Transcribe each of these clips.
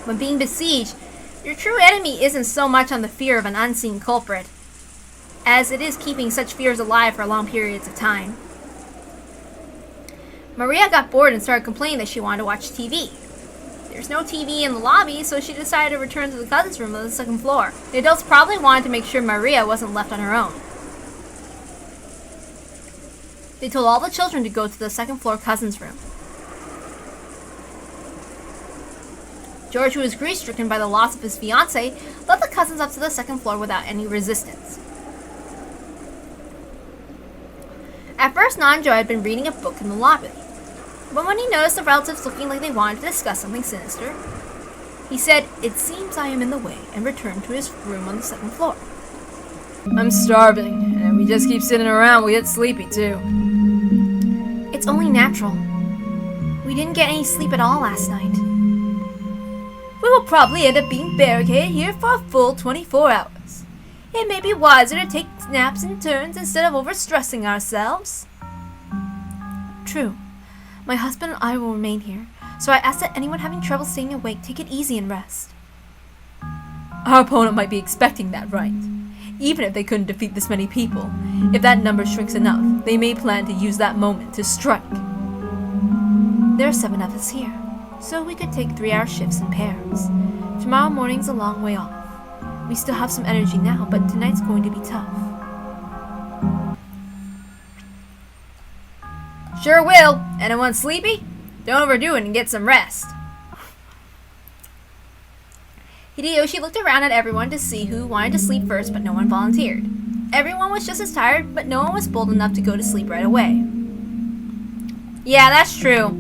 When being besieged, your true enemy isn't so much on the fear of an unseen culprit, as it is keeping such fears alive for long periods of time. Maria got bored and started complaining that she wanted to watch TV. There's no TV in the lobby, so she decided to return to the cousins' room on the second floor. The adults probably wanted to make sure Maria wasn't left on her own. They told all the children to go to the second floor cousins' room. George, who was grief-stricken by the loss of his fiancée, led the cousins up to the second floor without any resistance. At first, Nanjo had been reading a book in the lobby, but when he noticed the relatives looking like they wanted to discuss something sinister, he said, "It seems I am in the way," and returned to his room on the second floor. I'm starving, and if we just keep sitting around, we'll get sleepy too. It's only natural. We didn't get any sleep at all last night. We will probably end up being barricaded here for a full 24 hours. It may be wiser to take naps in turns instead of overstressing ourselves. True. My husband and I will remain here, so I ask that anyone having trouble staying awake take it easy and rest. Our opponent might be expecting that, right? Even if they couldn't defeat this many people, if that number shrinks enough, they may plan to use that moment to strike. There are 7 of us here, so we could take 3-hour shifts in pairs. Tomorrow morning's a long way off. We still have some energy now, but tonight's going to be tough. Sure will. Anyone sleepy? Don't overdo it and get some rest. Hideyoshi looked around at everyone to see who wanted to sleep first, but no one volunteered. Everyone was just as tired, but no one was bold enough to go to sleep right away. Yeah, that's true.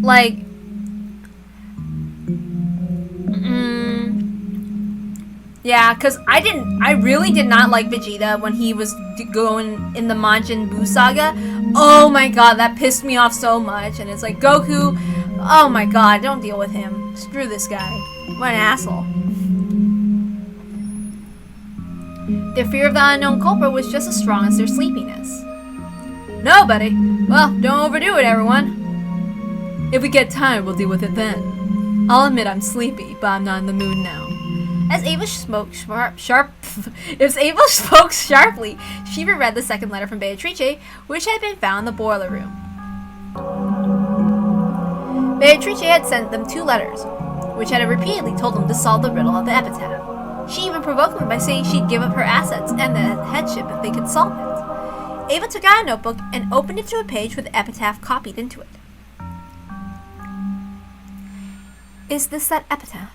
Like, yeah, because I really did not like Vegeta when he was going in the Majin Buu saga. Oh my god, that pissed me off so much. And it's like, Goku, oh my god, don't deal with him. Screw this guy. What an asshole. Their fear of the unknown culprit was just as strong as their sleepiness. No, buddy. Well, don't overdo it, everyone. If we get tired, we'll deal with it then. I'll admit I'm sleepy, but I'm not in the mood now. As Ava spoke sharply, she reread the second letter from Beatrice, which had been found in the boiler room. Beatrice had sent them 2 letters, which had repeatedly told them to solve the riddle of the epitaph. She even provoked them by saying she'd give up her assets and the headship if they could solve it. Ava took out a notebook and opened it to a page with the epitaph copied into it. Is this that epitaph?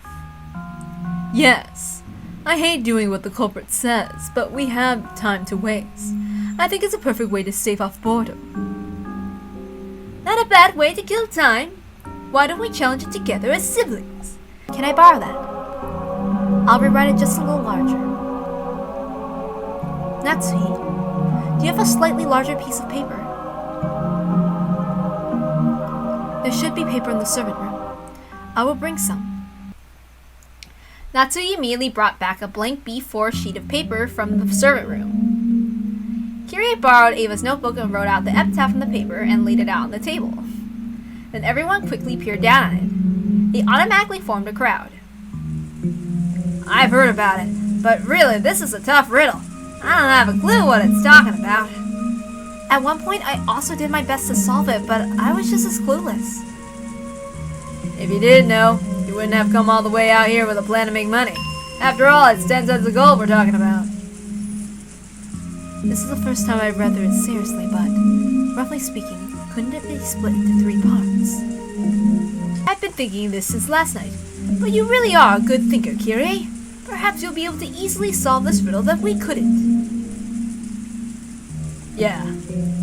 Yes. I hate doing what the culprit says, but we have time to waste. I think it's a perfect way to stave off boredom. Not a bad way to kill time. Why don't we challenge it together as siblings? Can I borrow that? I'll rewrite it just a little larger. Natsuhi, do you have a slightly larger piece of paper? There should be paper in the servant room. I will bring some. Natsuhi immediately brought back a blank B4 sheet of paper from the servant room. Kirie borrowed Ava's notebook and wrote out the epitaph on the paper and laid it out on the table. Then everyone quickly peered down on it. They automatically formed a crowd. I've heard about it, but really, this is a tough riddle. I don't have a clue what it's talking about. At one point, I also did my best to solve it, but I was just as clueless. If you did know, you wouldn't have come all the way out here with a plan to make money. After all, it's 10 cents of gold we're talking about. This is the first time I've read through it seriously, but roughly speaking, couldn't it be split into 3 parts? I've been thinking this since last night, but you really are a good thinker, Kirie. Perhaps you'll be able to easily solve this riddle that we couldn't. Yeah,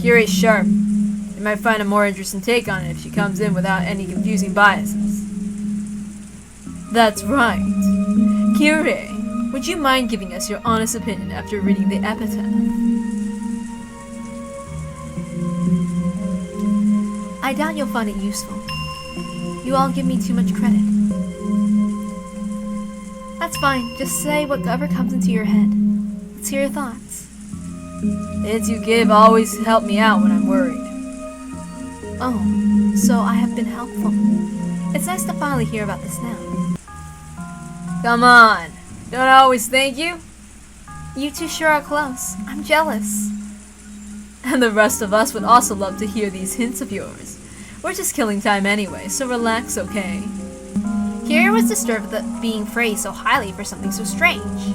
Kirie's sharp. You might find a more interesting take on it if she comes in without any confusing biases. That's right. Kirie, would you mind giving us your honest opinion after reading the epitaph? I doubt you'll find it useful. You all give me too much credit. That's fine, just say whatever comes into your head. Let's hear your thoughts. The hints you give always help me out when I'm worried. Oh, so I have been helpful. It's nice to finally hear about this now. Come on. Don't I always thank you? You two sure are close. I'm jealous. And the rest of us would also love to hear these hints of yours. We're just killing time anyway, so relax, okay? Kira was disturbed at being praised so highly for something so strange.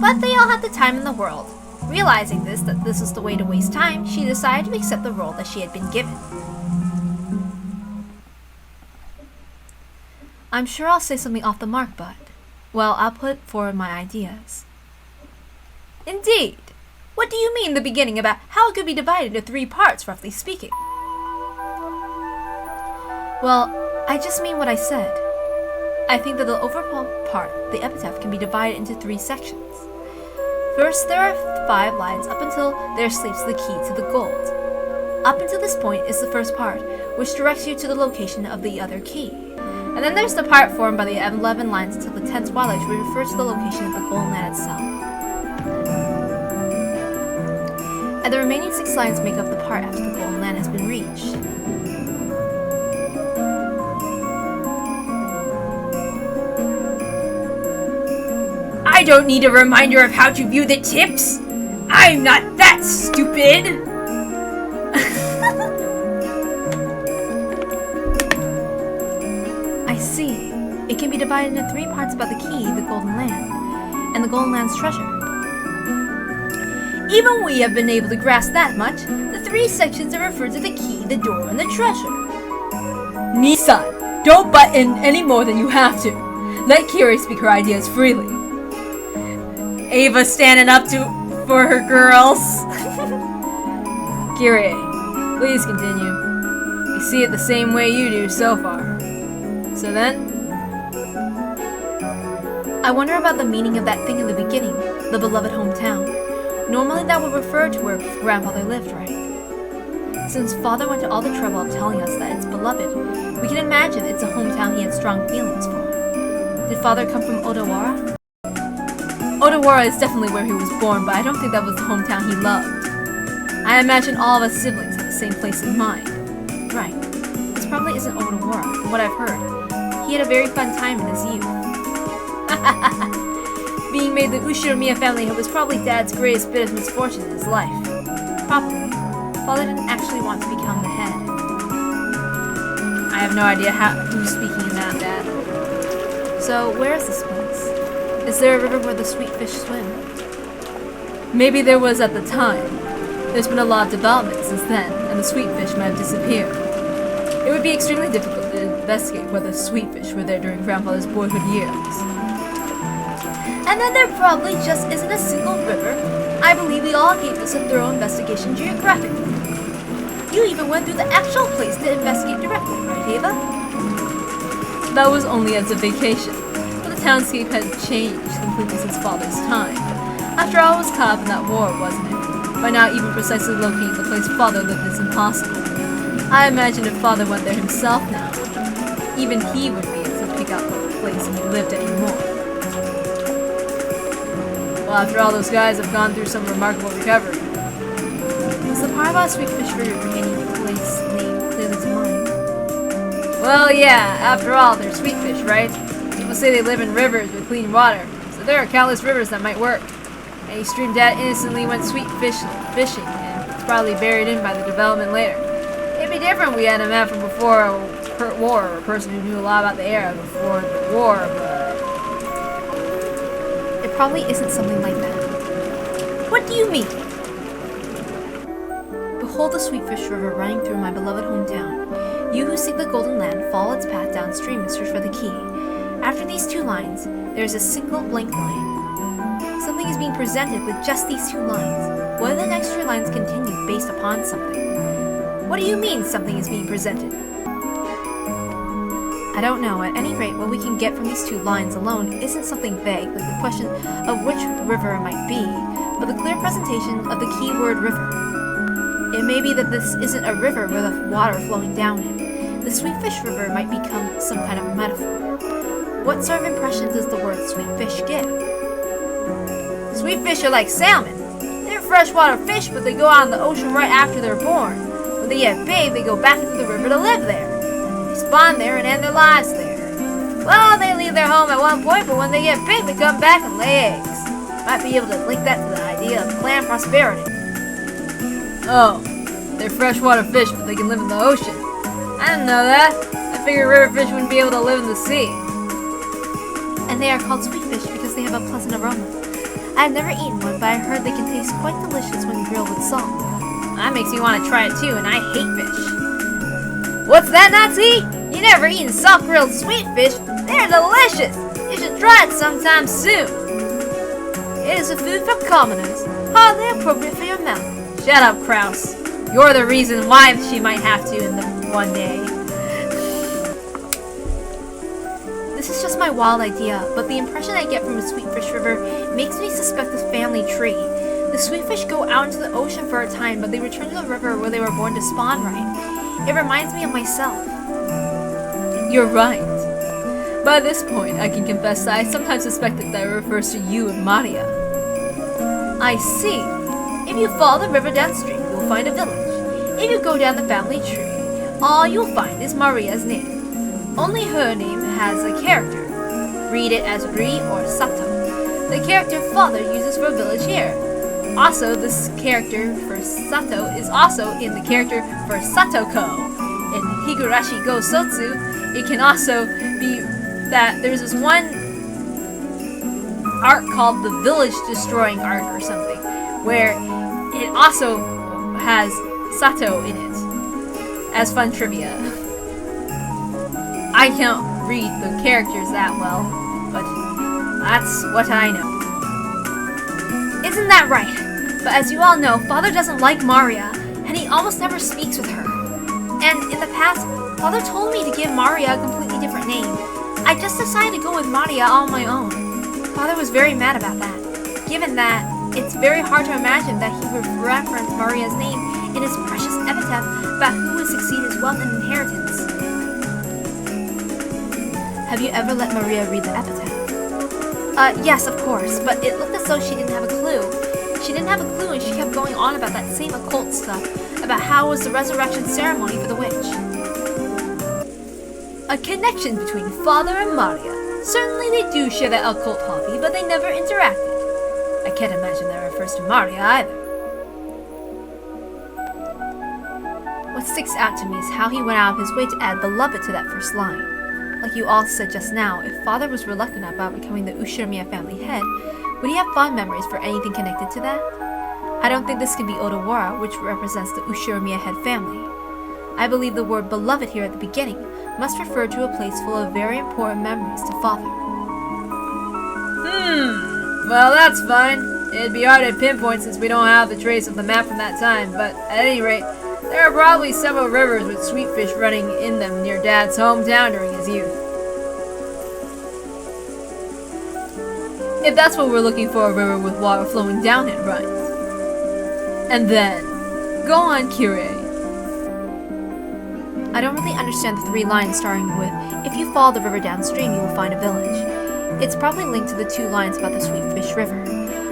But they all had the time in the world. Realizing that this was the way to waste time, she decided to accept the role that she had been given. I'm sure I'll say something off the mark, but, well, I'll put forward my ideas. Indeed. What do you mean the beginning about how it could be divided into 3 parts, roughly speaking? Well, I just mean what I said. I think that the overall part, the epitaph, can be divided into 3 sections. First, there are 5 lines up until there sleeps the key to the gold. Up until this point is the first part, which directs you to the location of the other key. And then there's the part formed by the 11 lines until the 10th twilight, which refers to the location of the golden land itself. And the remaining 6 lines make up the part after the golden land has been reached. I don't need a reminder of how to view the tips! I'm not that stupid! I see. It can be divided into 3 parts about the key, the golden land, and the golden land's treasure. Even we have been able to grasp that much. The 3 sections are referred to the key, the door, and the treasure. Nissan, don't butt in any more than you have to. Let Kiri speak her ideas freely. Ava standing up for her girls. Kiri, please continue. We see it the same way you do so far. So then? I wonder about the meaning of that thing in the beginning, the beloved hometown. Normally that would refer to where grandfather lived, right? Since father went to all the trouble of telling us that it's beloved, we can imagine it's a hometown he had strong feelings for. Did father come from Odawara? Odawara is definitely where he was born, but I don't think that was the hometown he loved. I imagine all of us siblings had the same place in mind. Right. This probably isn't Odawara, from what I've heard. He had a very fun time in his youth. Being made the Ushiromiya family was probably Dad's greatest bit of misfortune in his life. Probably. Father didn't actually want to become the head. I have no idea who's speaking in that, Dad. So, where is this place? Is there a river where the sweet fish swim? Maybe there was at the time. There's been a lot of development since then, and the sweet fish might have disappeared. It would be extremely difficult to investigate whether sweet fish were there during Grandfather's boyhood years. And then there probably just isn't a single river. I believe we all gave this a thorough investigation geographically. You even went through the actual place to investigate directly, right, Ava? That was only as a vacation, but the townscape had changed completely since Father's time. After all, it was caught up in that war, wasn't it? By now, even precisely locating the place Father lived is impossible. I imagine if Father went there himself now, even he wouldn't be able to pick out the place he lived anymore. Well, after all, those guys have gone through some remarkable recovery. Was the part about sweet fish river pertaining to the place name clearly to mind? Well, yeah, after all, they're sweet fish, right? People say they live in rivers with clean water, so there are countless rivers that might work. Any stream dad innocently went sweet fish fishing, and it's probably buried in by the development later. It'd be different if we had a map from before a war, or a person who knew a lot about the era before the war, but... It probably isn't something like that. What do you mean? Behold the sweet fish river running through my beloved hometown. You who seek the golden land, follow its path downstream and search for the key. After these 2 lines, there is a single blank line. Something is being presented with just these 2 lines. Whether the next 3 lines continue based upon something. What do you mean something is being presented? I don't know. At any rate, what we can get from these 2 lines alone isn't something vague, like the question of which river it might be, but the clear presentation of the keyword river. It may be that this isn't a river with the water flowing down it. The sweet fish river might become some kind of metaphor. What sort of impression does the word sweet fish give? Sweet fish are like salmon. They're freshwater fish, but they go out in the ocean right after they're born. When they get big, they go back into the river to live there. They spawn there and end their lives there. Well, they leave their home at one point, but when they get big, they come back and lay eggs. Might be able to link that to the idea of clan prosperity. Oh, they're freshwater fish, but they can live in the ocean. I didn't know that. I figured river fish wouldn't be able to live in the sea. And they are called sweet fish because they have a pleasant aroma. I've never eaten one, but I heard they can taste quite delicious when grilled with salt. That makes me want to try it too, and I hate fish. What's that, Nazi? You never eaten soft grilled sweet fish? They're delicious! You should try it sometime soon. It is a food for commoners, hardly appropriate for your mouth. Shut up, Kraus. You're the reason why she might have to in the one day. This is just my wild idea, but the impression I get from a sweetfish river makes me suspect a family tree. The sweetfish go out into the ocean for a time, but they return to the river where they were born to spawn, right? It reminds me of myself. You're right. By this point, I can confess that I sometimes suspected that it refers to you and Maria. I see. If you follow the river downstream, you'll find a village. If you go down the family tree, all you'll find is Maria's name. Only her name has a character. Read it as Ri or Sato. The character father uses for village here. Also, this character for Sato is also in the character for Satoko. In Higurashi Go Sotsu, it can also be that there's this one arc called the Village Destroying Arc or something, where it also has Sato in it as fun trivia. I can't read the characters that well, but that's what I know. Isn't that right? But as you all know, Father doesn't like Maria, and he almost never speaks with her. And in the past, Father told me to give Maria a completely different name. I just decided to go with Maria on my own. Father was very mad about that, given that it's very hard to imagine that he would reference Maria's name in his precious epitaph about who would succeed his wealth and inheritance. Have you ever let Maria read the epitaph? Yes, of course, but it looked as though she didn't have a clue. She didn't have a clue and she kept going on about that same occult stuff, about how it was the resurrection ceremony for the witch. A connection between Father and Maria. Certainly they do share that occult hobby, but they never interacted. I can't imagine that refers to Maria either. What sticks out to me is how he went out of his way to add beloved to that first line. Like you all said just now, if Father was reluctant about becoming the Ushiromiya family head, would he have fond memories for anything connected to that? I don't think this can be Odawara, which represents the Ushiromiya head family. I believe the word beloved here at the beginning must refer to a place full of very important memories to Father. Well, that's fine. It'd be hard to pinpoint since we don't have the trace of the map from that time, but at any rate, there are probably several rivers with sweet fish running in them near Dad's hometown during his youth. If that's what we're looking for, a river with water flowing down it, right? And then, go on, Kirei. I don't really understand the three lines starting with, if you follow the river downstream, you will find a village. It's probably linked to the two lines about the Sweetfish River.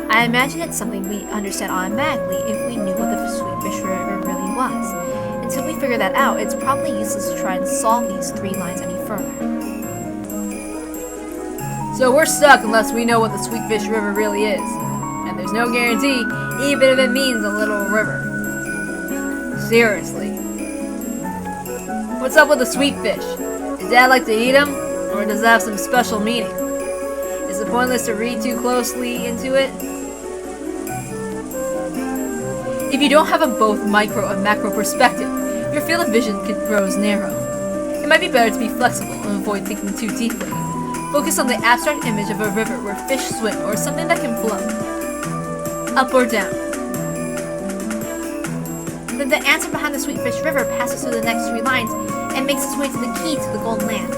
I imagine it's something we understand automatically if we knew what the Sweetfish River really was. Until we figure that out, it's probably useless to try and solve these three lines any further. So we're stuck unless we know what the Sweetfish River really is. And there's no guarantee, even if it means a little river. Seriously. What's up with the sweetfish? Does Dad like to eat them? Or does it have some special meaning? Is it pointless to read too closely into it? If you don't have a both micro and macro perspective, your field of vision grows narrow. It might be better to be flexible and avoid thinking too deeply. Focus on the abstract image of a river where fish swim or something that can float. Up or down. Then the answer behind the Sweetfish River passes through the next three lines and makes its way to the key to the Golden Land.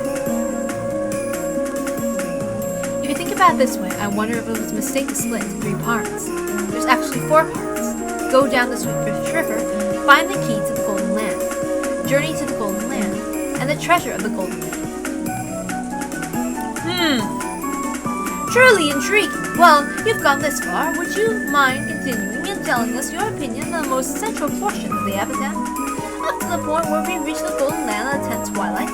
If you think about it this way, I wonder if it was a mistake to split into three parts. There's actually four parts. Go down the Sweetfish River, find the key to the Golden Land, journey to the Golden Land, and the treasure of the Golden Land. Truly intriguing. Well, you've gone this far. Would you mind continuing and telling us your opinion on the most central portion of the epitaph? Up to the point where we reach the golden land of the 10th twilight.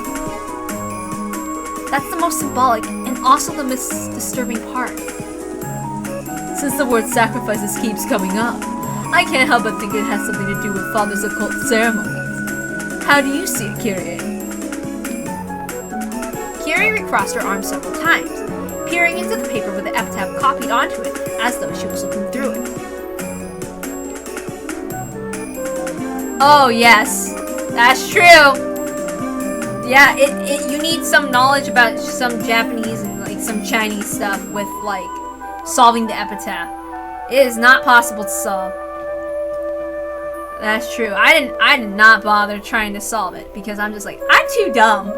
That's the most symbolic and also the most disturbing part. Since the word sacrifices keeps coming up, I can't help but think it has something to do with Father's occult ceremonies. How do you see it, Kyrie? Kyrie recrossed her arms several times, peering into the paper with the epitaph copied onto it as though she was looking through it. Oh yes, that's true. Yeah, you need some knowledge about some Japanese and like some Chinese stuff with like solving the epitaph. It is not possible to solve. That's true. I did not bother trying to solve it because I'm just like, I'm too dumb.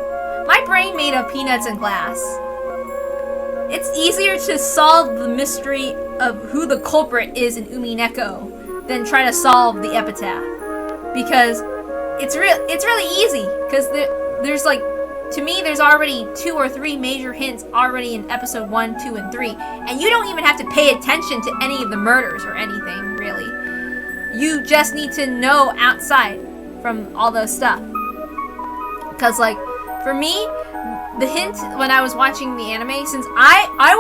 My brain made of peanuts and glass. It's easier to solve the mystery of who the culprit is in Umineko than try to solve the epitaph. Because it's really easy. Because there's like, to me, there's already 2 or 3 major hints already in episode 1, 2, and 3. And you don't even have to pay attention to any of the murders or anything, really. You just need to know outside from all the stuff. Because, like, for me, the hint when I was watching the anime, since I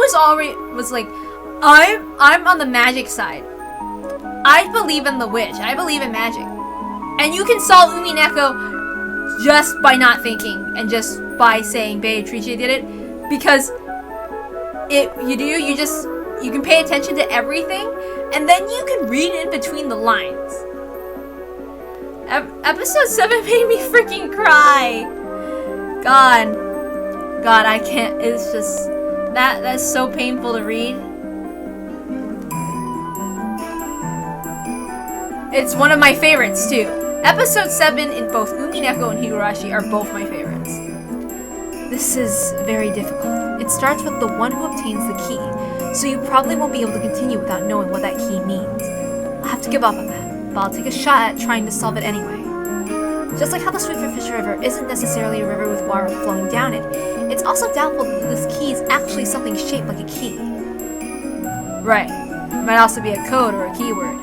was like, I'm on the magic side. I believe in the witch. I believe in magic. And you can solve Umineko just by not thinking and just by saying Beatrice did it, because you can pay attention to everything and then you can read in between the lines. Episode 7 made me freaking cry. God, I can't. It's just that's so painful to read. It's one of my favorites too. Episode 7 in both Umineko and Higurashi are both my favorites. This is very difficult. It starts with the one who obtains the key, so you probably won't be able to continue without knowing what that key means. I'll have to give up on that, but I'll take a shot at trying to solve it anyway. Just like how the Swiftfish River isn't necessarily a river with water flowing down it, it's also doubtful that this key is actually something shaped like a key. Right. It might also be a code or a keyword.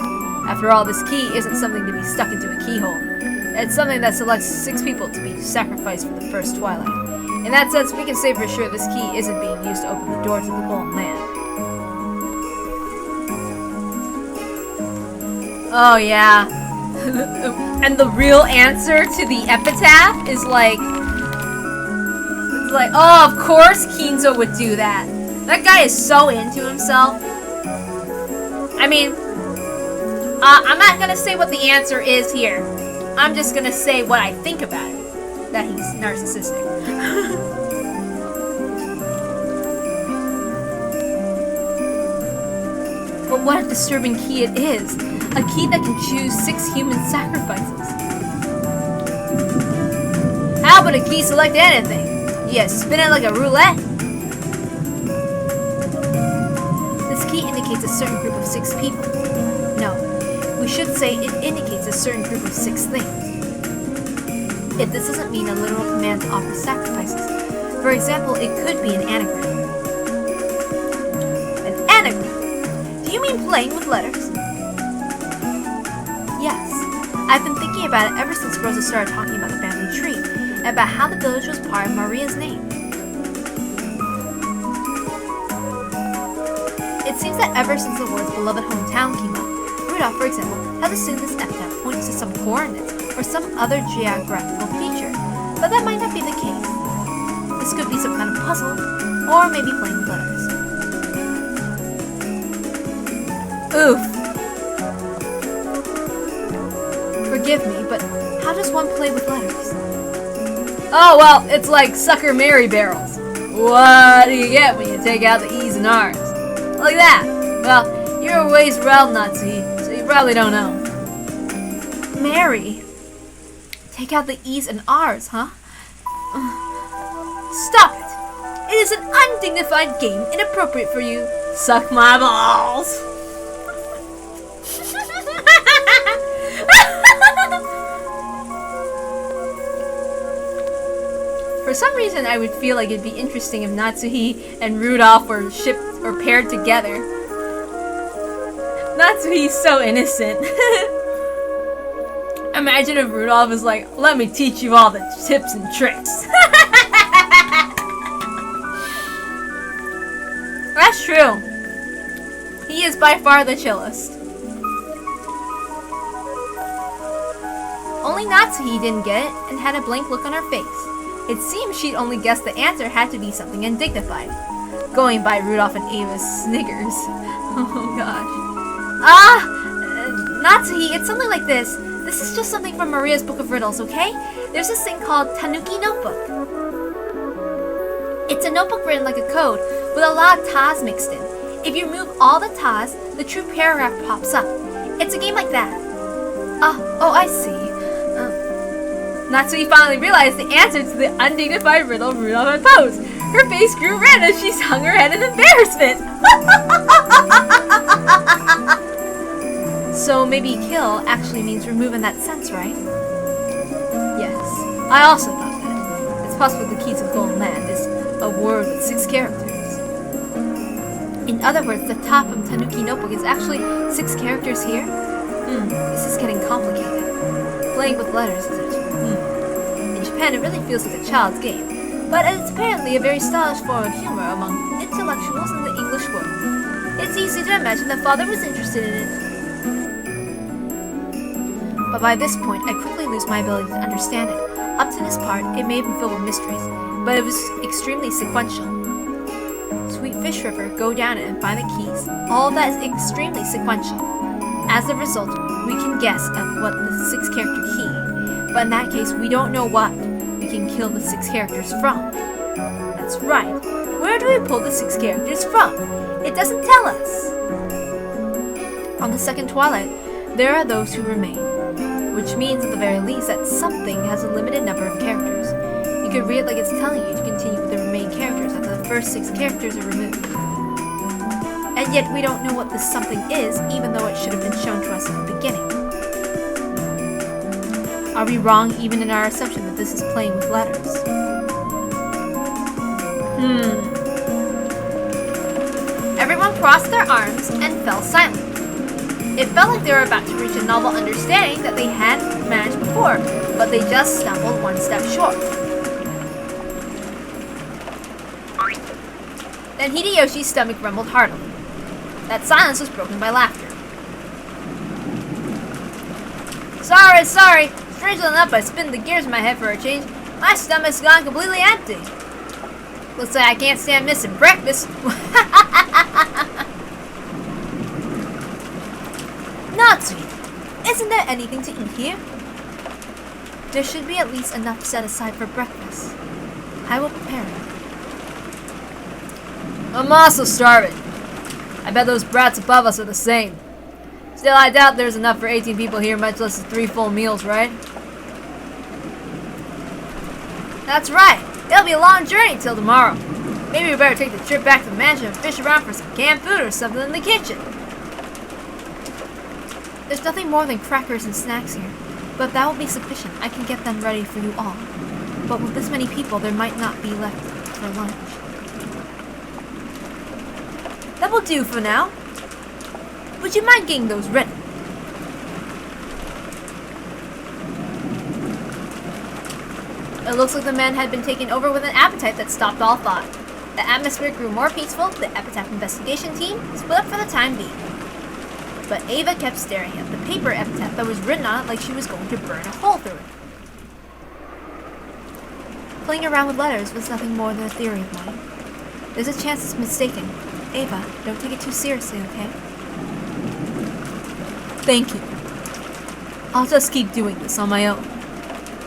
After all, this key isn't something to be stuck into a keyhole. It's something that selects 6 people to be sacrificed for the first twilight. In that sense, we can say for sure this key isn't being used to open the door to the Golden Land. Oh yeah. And the real answer to the epitaph is like, it's like, oh, of course Kinzo would do that. That guy is so into himself. I mean, I'm not gonna say what the answer is here. I'm just gonna say what I think about it. That he's narcissistic. But what a disturbing key it is. A key that can choose 6 human sacrifices. How would a key select anything? You spin it like a roulette? This key indicates a certain group of 6 people. No, we should say it indicates a certain group of 6 things. This doesn't mean a literal command to offer sacrifices. For example, it could be an anagram. An anagram? Do you mean playing with letters? Yes. I've been thinking about it ever since Rosa started talking about the family tree, and about how the village was part of Maria's name. It seems that ever since the words beloved hometown came up, Rudolph, for example, has assumed this epitaph points to some coordinates or some other geographical feature, but that might not be the case. This could be some kind of puzzle, or maybe playing with letters. Oof. Forgive me, but how does one play with letters? Oh, well, it's like sucker Mary barrels. What do you get when you take out the E's and R's? Like that. Well, you're a ways around Nazi, so you probably don't know. Mary. Take out the E's and R's, huh? Stop it! It is an undignified game, inappropriate for you. Suck my balls. For some reason, I would feel like it'd be interesting if Natsuhi and Rudolph were shipped or paired together. Natsuhi's so innocent. Imagine if Rudolph is like, let me teach you all the tips and tricks. That's true. He is by far the chillest. Only Natsuhi didn't get it and had a blank look on her face. It seems she'd only guessed the answer had to be something undignified. Going by Rudolph and Ava's sniggers. Oh gosh. Natsuhi, it's something like this. This is just something from Maria's Book of Riddles, okay? There's this thing called Tanuki Notebook. It's a notebook written like a code, with a lot of tas mixed in. If you remove all the tas, the true paragraph pops up. It's a game like that. Oh, I see. Natsui finally realized the answer to the undignified riddle Rudolph had posed. Her face grew red as she hung her head in embarrassment. So maybe kill actually means remove in that sense, right? Yes, I also thought that. It's possible the key to the Golden Land is a word with 6 characters. In other words, the top of Tanuki Notebook is actually 6 characters here? This is getting complicated. Playing with letters is it? In Japan, it really feels like a child's game, but it's apparently a very stylish form of humor among intellectuals in the English world. It's easy to imagine that father was interested in it. But by this point, I quickly lose my ability to understand it. Up to this part, it may have been filled with mysteries, but it was extremely sequential. Sweet Fish River, go down it and find the keys. All of that is extremely sequential. As a result, we can guess at what the 6-character key, but in that case, we don't know what we can kill the 6 characters from. That's right. Where do we pull the 6 characters from? It doesn't tell us. On the second twilight, there are those who remain, which means at the very least that something has a limited number of characters. You could read it like it's telling you to continue with the remaining characters after the first 6 characters are removed. And yet we don't know what this something is, even though it should have been shown to us at the beginning. Are we wrong even in our assumption that this is playing with letters? Everyone crossed their arms and fell silent. It felt like they were about to reach a novel understanding that they hadn't managed before, but they just stumbled one step short. Then Hideyoshi's stomach rumbled heartily. That silence was broken by laughter. Sorry. Strangely enough, I spun the gears in my head for a change. My stomach's gone completely empty. Looks like I can't stand missing breakfast. Natsui, isn't there anything to eat here? There should be at least enough set aside for breakfast. I will prepare it. I'm also starving. I bet those brats above us are the same. Still, I doubt there's enough for 18 people here, much less 3 full meals, right? That's right. It'll be a long journey till tomorrow. Maybe we better take the trip back to the mansion and fish around for some canned food or something in the kitchen. There's nothing more than crackers and snacks here, but that will be sufficient. I can get them ready for you all. But with this many people, there might not be left for lunch. That will do for now. Would you mind getting those ready? It looks like the man had been taken over with an appetite that stopped all thought. The atmosphere grew more peaceful. The Epitaph investigation team split up for the time being. But Ava kept staring at the paper epitaph that was written on it like she was going to burn a hole through it. Playing around with letters was nothing more than a theory of mine. There's a chance it's mistaken. Ava, don't take it too seriously, okay? Thank you. I'll just keep doing this on my own.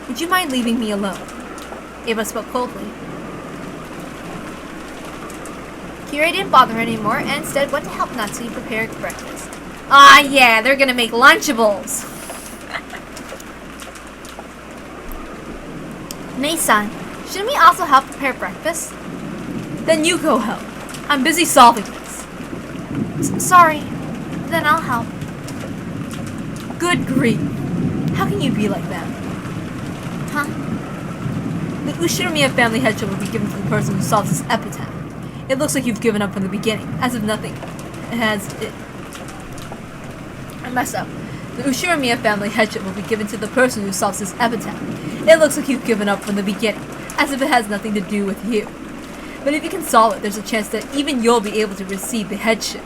Would you mind leaving me alone? Ava spoke coldly. Kira didn't bother her anymore and instead went to help Natsui prepare breakfast. Ah, yeah, they're gonna make Lunchables! Nei-san, shouldn't we also help prepare breakfast? Then you go help. I'm busy solving this. Sorry. Then I'll help. Good grief. How can you be like that? Huh? The Ushinomiya family headship will be given to the person who solves this epitaph. It looks like you've given up from the beginning, as if nothing has it. I messed up. The Ushiramiya family headship will be given to the person who solves this epitaph. It looks like you've given up from the beginning, as if it has nothing to do with you. But if you can solve it, there's a chance that even you'll be able to receive the headship.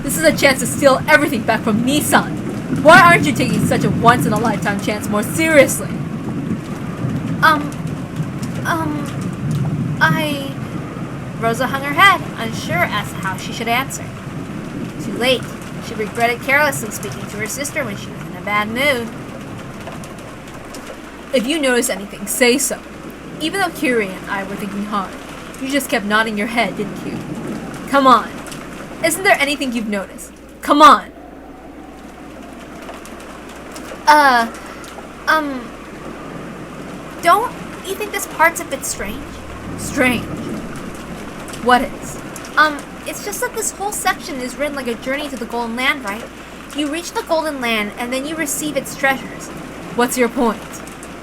This is a chance to steal everything back from Nissan. Why aren't you taking such a once-in-a-lifetime chance more seriously? Rosa hung her head, unsure as to how she should answer. Too late. She regretted carelessly speaking to her sister when she was in a bad mood. If you notice anything, say so. Even though Kiri and I were thinking hard, you just kept nodding your head, didn't you? Come on. Isn't there anything you've noticed? Come on. Don't you think this part's a bit strange? Strange. What is? It's just that this whole section is written like a journey to the Golden Land, right? You reach the Golden Land, and then you receive its treasures. What's your point?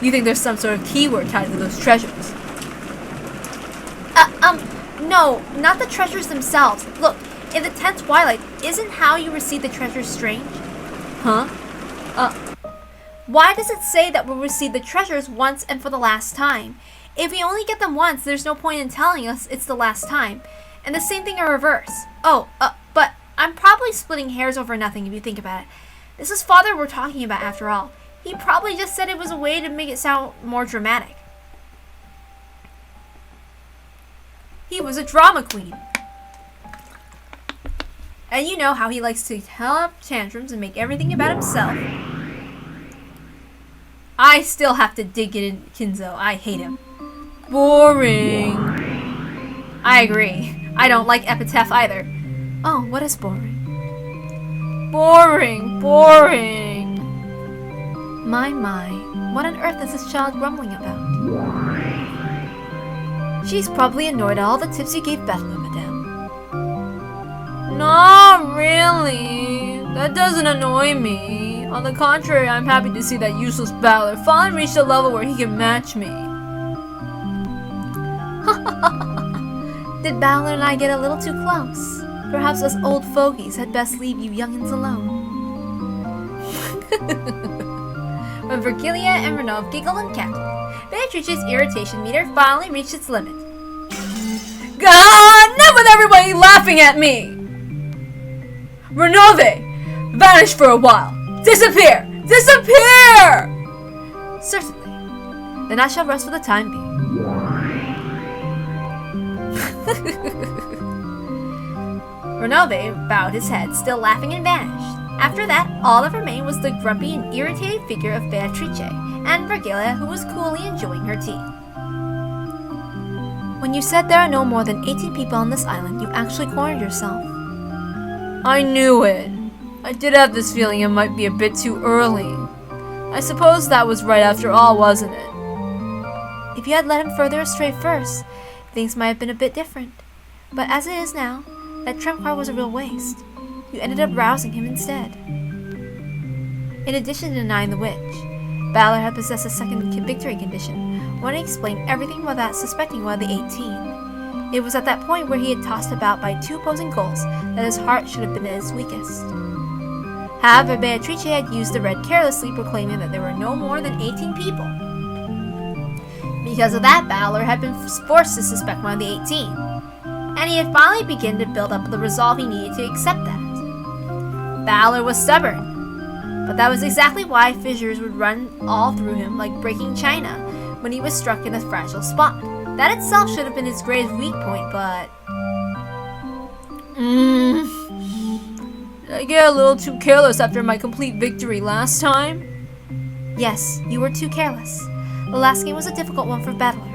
You think there's some sort of keyword tied to those treasures? No, not the treasures themselves. Look, in the 10th Twilight, isn't how you receive the treasures strange? Huh? Why does it say that we'll receive the treasures once and for the last time? If we only get them once, there's no point in telling us it's the last time. And the same thing in reverse. But I'm probably splitting hairs over nothing if you think about it. This is Father we're talking about after all. He probably just said it was a way to make it sound more dramatic. He was a drama queen. And you know how he likes to tell up tantrums and make everything about himself. I still have to dig it in Kinzo. I hate him. Boring. I agree. I don't like Epitaph either. Oh, what is boring? Boring. My, what on earth is this child grumbling about? She's probably annoyed at all the tips you gave Bethlehem, madame. Not really. That doesn't annoy me. On the contrary, I'm happy to see that useless battler finally reached a level where he can match me. Did Battler and I get a little too close? Perhaps us old fogies had best leave you youngins alone. When Virgilia and Renov giggled and cackled, Beatrice's irritation meter finally reached its limit. God, enough with everybody laughing at me! Renove! Vanish for a while! Disappear! Disappear! Certainly. Then I shall rest for the time being. Renove bowed his head, still laughing, and vanished. After that, all that remained was the grumpy and irritated figure of Beatrice, and Virgilia, who was coolly enjoying her tea. When you said there are no more than 18 people on this island, you actually cornered yourself. I knew it. I did have this feeling it might be a bit too early. I suppose that was right after all, wasn't it? If you had led him further astray first, things might have been a bit different. But as it is now, that trump card was a real waste. You ended up rousing him instead. In addition to denying the witch, Balor had possessed a second victory condition, wanting to explain everything without suspecting one of the 18. It was at that point where he had tossed about by two opposing goals that his heart should have been at its weakest. However, Beatrice had used the red carelessly, proclaiming that there were no more than 18 people. Because of that, Balor had been forced to suspect one of the 18, and he had finally begun to build up the resolve he needed to accept that. Balor was stubborn, but that was exactly why fissures would run all through him like breaking china when he was struck in a fragile spot. That itself should have been his greatest weak point, but... Did I get a little too careless after my complete victory last time? Yes, you were too careless. The last game was a difficult one for Battler,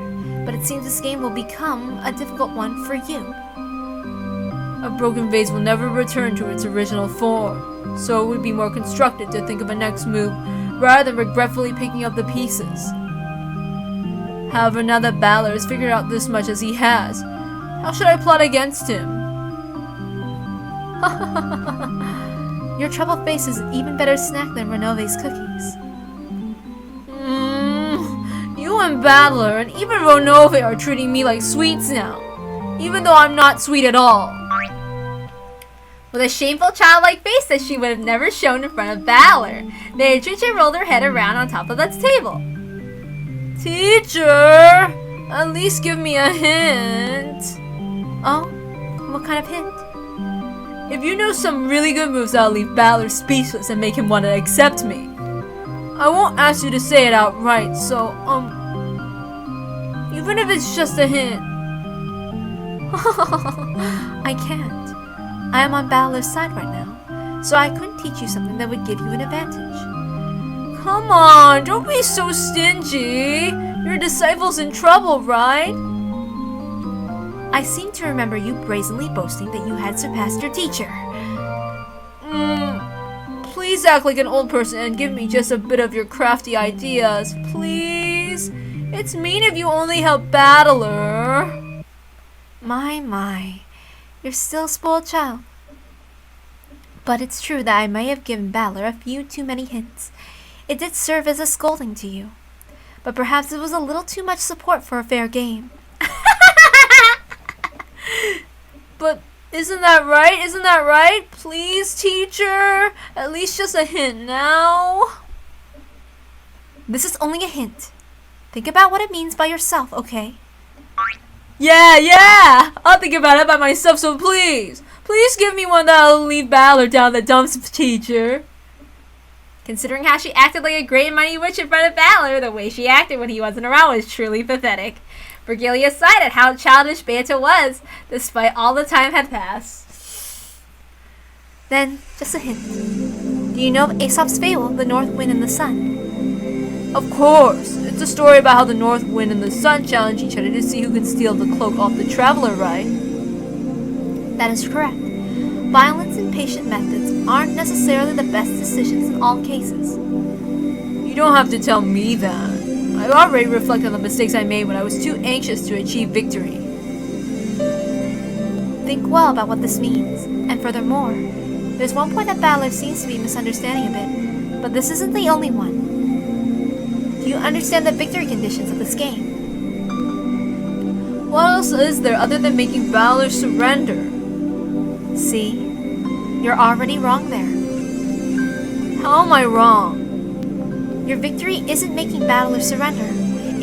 but it seems this game will become a difficult one for you. A broken vase will never return to its original form, so it would be more constructive to think of a next move rather than regretfully picking up the pieces. However, now that Battler has figured out this much as he has, how should I plot against him? Your troubled face is an even better snack than Renove's cookies. You and Battler and even Renove are treating me like sweets now, even though I'm not sweet at all. With a shameful childlike face that she would have never shown in front of Valor, Beatrice rolled her head around on top of that table. Teacher! At least give me a hint. Oh? What kind of hint? If you know some really good moves that'll leave Valor speechless and make him want to accept me. I won't ask you to say it outright, so, even if it's just a hint. I can't. I am on Valor's side right now, so I couldn't teach you something that would give you an advantage. Come on, don't be so stingy. Your disciple's in trouble, right? I seem to remember you brazenly boasting that you had surpassed your teacher. Please act like an old person and give me just a bit of your crafty ideas, please. It's mean if you only help Battler. My. You're still a spoiled child. But it's true that I may have given Battler a few too many hints. It did serve as a scolding to you. But perhaps it was a little too much support for a fair game. But isn't that right? Isn't that right? Please, teacher. At least just a hint now. This is only a hint. Think about what it means by yourself, okay? Yeah. I'll think about it by myself, so please. Please give me one that'll leave Battler down the dumps, teacher. Considering how she acted like a great and mighty witch in front of Battler, the way she acted when he wasn't around was truly pathetic. Virgilia sighed at how childish Beata was, despite all the time had passed. Then, just a hint. Do you know of Aesop's fable, The North Wind and the Sun? Of course. It's a story about how the North Wind and the Sun challenge each other to see who can steal the cloak off the traveler, right? That is correct. Violence and patient methods aren't necessarily the best decisions in all cases. You don't have to tell me that. I already reflect on the mistakes I made when I was too anxious to achieve victory. Think well about what this means. And furthermore, there's one point that Battler seems to be misunderstanding a bit, but this isn't the only one. Do you understand the victory conditions of this game? What else is there other than making Battler surrender? See? You're already wrong there. How am I wrong? Your victory isn't making Battler surrender.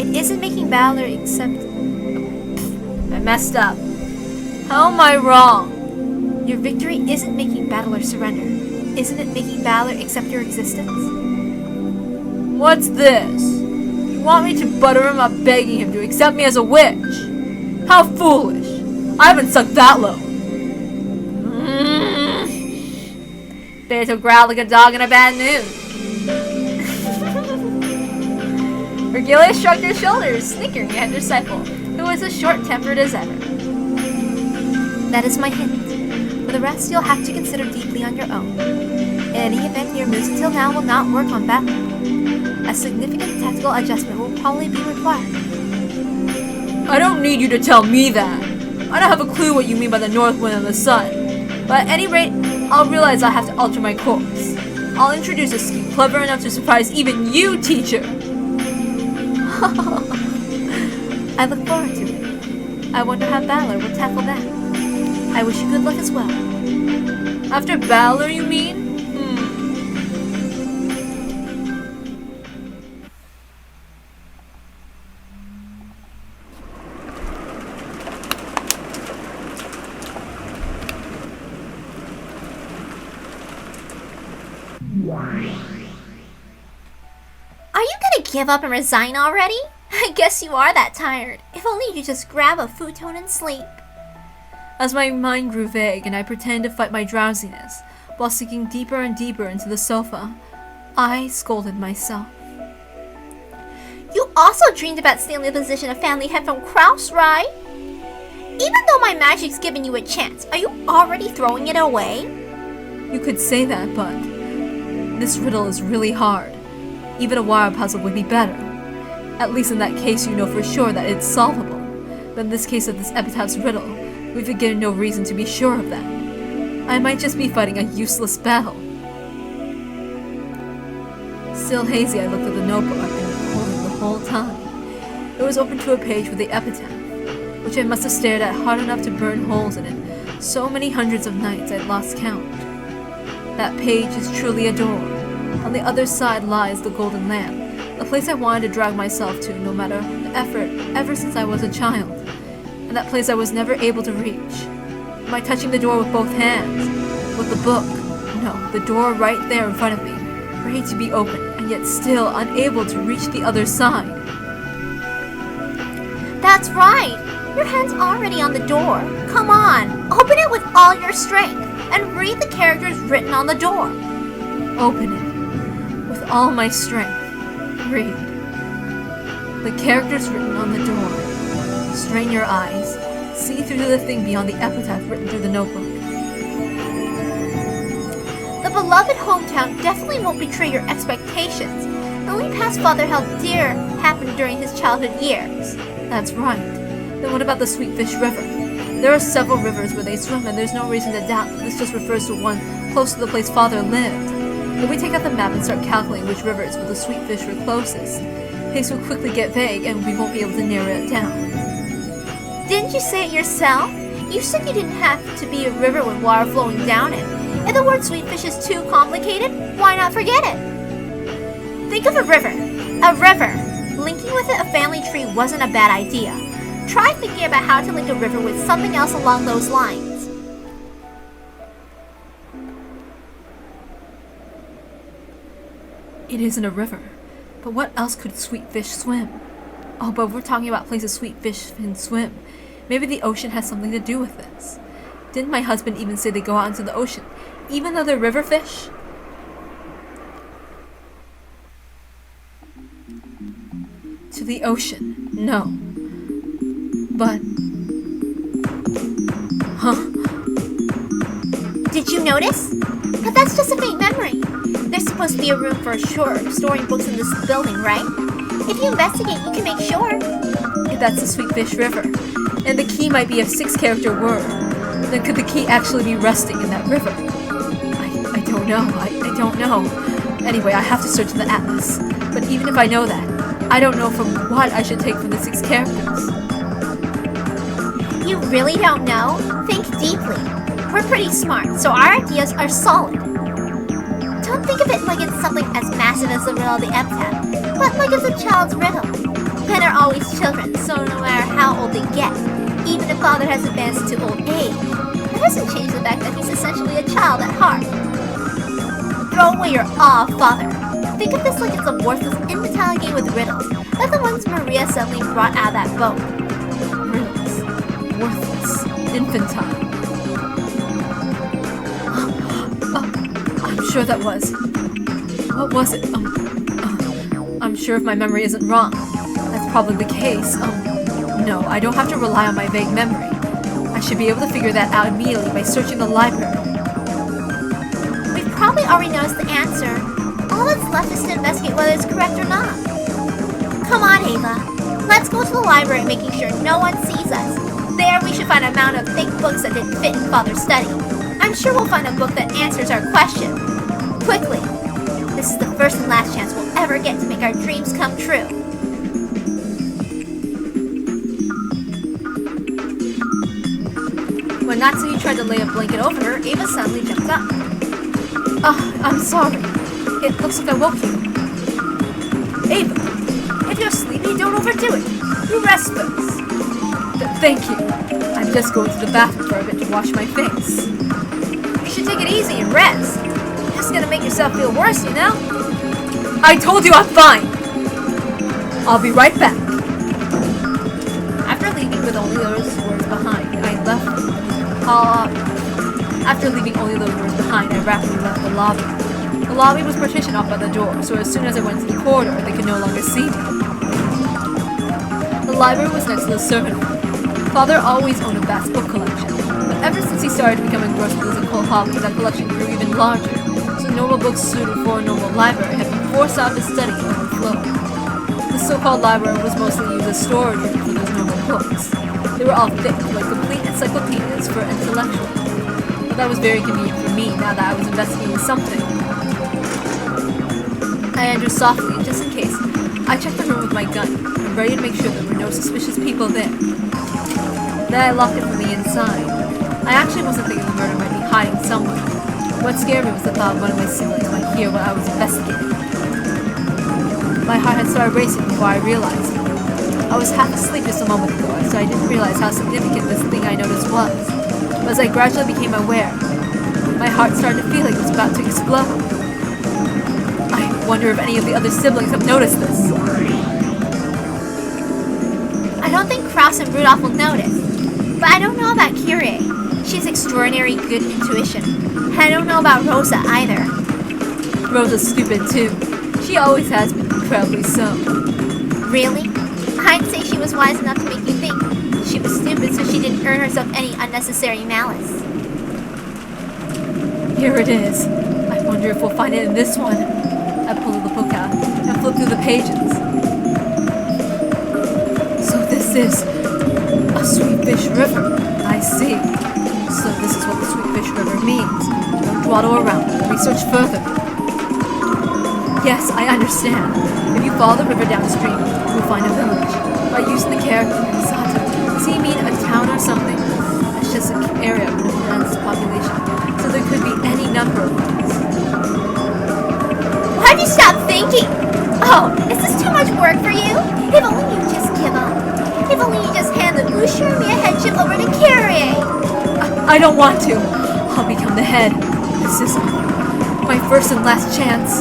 It isn't making Battler accept... I messed up. How am I wrong? Your victory isn't making Battler surrender. Isn't it making Battler accept your existence? What's this? You want me to butter him up begging him to accept me as a witch? How foolish! I haven't sunk that low. Beto growled like a dog in a bad mood. Virgilia shrugged her shoulders, snickering at her disciple, who was as short-tempered as ever. That is my hint. For the rest, you'll have to consider deeply on your own. In any event, your moves until now will not work on Battle. A significant tactical adjustment will probably be required. I don't need you to tell me that. I don't have a clue what you mean by the North Wind and the Sun. But at any rate, I'll realize I'll have to alter my course. I'll introduce a scheme clever enough to surprise even you, teacher. I look forward to it. I wonder how Battler will tackle that. I wish you good luck as well. After Battler, you mean? Are you gonna give up and resign already? I guess you are that tired. If only you just grab a futon and sleep. As my mind grew vague and I pretended to fight my drowsiness, while sinking deeper and deeper into the sofa, I scolded myself. You also dreamed about stealing the position of family head from Kraus, right? Even though my magic's given you a chance, are you already throwing it away? You could say that, but this riddle is really hard. Even a wire puzzle would be better. At least in that case you know for sure that it's solvable. But in this case of this Epitaph's riddle, we've again no reason to be sure of that. I might just be fighting a useless battle. Still hazy, I looked at the notebook I've been holding the whole time. It was open to a page with the epitaph, which I must have stared at hard enough to burn holes in it So many hundreds of nights I'd lost count. That page is truly a door. On the other side lies the golden lamp, the place I wanted to drag myself to no matter the effort ever since I was a child, and that place I was never able to reach. Am I touching the door with both hands? With the book? No, the door right there in front of me, ready to be opened, and yet still unable to reach the other side. That's right! Your hand's already on the door. Come on, open it with all your strength, and read the characters written on the door. Open it. With all my strength. Read. The characters written on the door. Strain your eyes. See through to the thing beyond the epitaph written through the notebook. The beloved hometown definitely won't betray your expectations. The only past father held dear happened during his childhood years. That's right. Then what about the Sweetfish River? There are several rivers where they swim, and there's no reason to doubt that this just refers to one close to the place father lived. If we take out the map and start calculating which rivers with the Sweetfish were closest, things will quickly get vague and we won't be able to narrow it down. Didn't you say it yourself? You said you didn't have to be a river with water flowing down it. If the word Sweetfish is too complicated, why not forget it? Think of a river. A river. Linking with it a family tree wasn't a bad idea. Try thinking about how to link a river with something else along those lines. It isn't a river. But what else could Sweetfish swim? Oh, but we're talking about places Sweetfish can swim. Maybe the ocean has something to do with this. Didn't my husband even say they go out into the ocean, even though they're river fish? To the ocean. No. But... Huh? Did you notice? But that's just a faint memory. There's supposed to be a room for storing books in this building, right? If you investigate, you can make sure. If that's the Sweetfish River, and the key might be a 6-character word, then could the key actually be resting in that river? I don't know. I don't know. Anyway, I have to search in the atlas. But even if I know that, I don't know from what I should take from the 6 characters. You really don't know? Think deeply. We're pretty smart, so our ideas are solid. Don't think of it like it's something as massive as the riddle of the epitaph, but like it's a child's riddle. Men are always children, so no matter how old they get, even if father has advanced to old age, that doesn't change the fact that he's essentially a child at heart. Throw away your awe of father. Think of this like it's a worthless infantile game with riddles, like the ones Maria suddenly brought out of that boat. Riddles. Worthless. Infantile. I'm sure that was... What was it? I'm sure if my memory isn't wrong. That's probably the case. No, I don't have to rely on my vague memory. I should be able to figure that out immediately by searching the library. We've probably already noticed the answer. All that's left is to investigate whether it's correct or not. Come on, Ava. Let's go to the library, making sure no one sees us. There we should find a mound of thick books that didn't fit in Father's study. I'm sure we'll find a book that answers our question. Quickly. This is the first and last chance we'll ever get to make our dreams come true. When Natsuki tried to lay a blanket over her, Ava suddenly jumped up. I'm sorry. It looks like I woke you. Ava, if you're sleepy, don't overdo it. You rest first. Thank you. I'm just going to the bathroom for a bit to wash my face. You should take it easy and rest. You're just gonna make yourself feel worse, you know? I told you I'm fine! I'll be right back. After leaving with only those words behind, I rapidly left the lobby. The lobby was partitioned off by the door, so as soon as I went to the corridor, they could no longer see me. The library was next to the servant room. Father always owned a vast book collection, but ever since he started to become engrossed with his occult hobby, that collection grew even larger, so normal books suited for a normal library had been forced out of his study and overflowed. The so-called library was mostly used as storage room for those normal books. They were all thick, like complete encyclopedias for intellectuals. But that was very convenient for me now that I was investigating something. I entered softly, just in case. I checked the room with my gun, and ready to make sure there were no suspicious people there. Then I locked it from the inside. I actually wasn't thinking the murder might be hiding somewhere. What scared me was the thought of one of my siblings might hear what I was investigating. My heart had started racing before I realized it. I was half asleep just a moment ago, so I didn't realize how significant this thing I noticed was. But as I gradually became aware, my heart started to feel like it was about to explode. I wonder if any of the other siblings have noticed this. I don't think Kraus and Rudolph will notice. But I don't know about Kyrie. She has extraordinary good intuition. And I don't know about Rosa either. Rosa's stupid too. She always has been, incredibly so. Really? I'd say she was wise enough to make you think. She was stupid, so she didn't earn herself any unnecessary malice. Here it is. I wonder if we'll find it in this one. I pulled the book out and flipped through the pages. So this is a Sweet Fish River. I see. So this is what the Sweet Fish River means. Don't dawdle around. Research further. Yes, I understand. If you follow the river downstream, you'll find a village. By using the character Sato, does he mean a town or something? It's just an area with a dense population, so there could be any number of ones. Why have you stopped thinking? Oh, is this too much work for you? If only you just give up. If only you just hand the Ushirimiya headship over to Kyrie. I don't want to. I'll become the head. This is my first and last chance.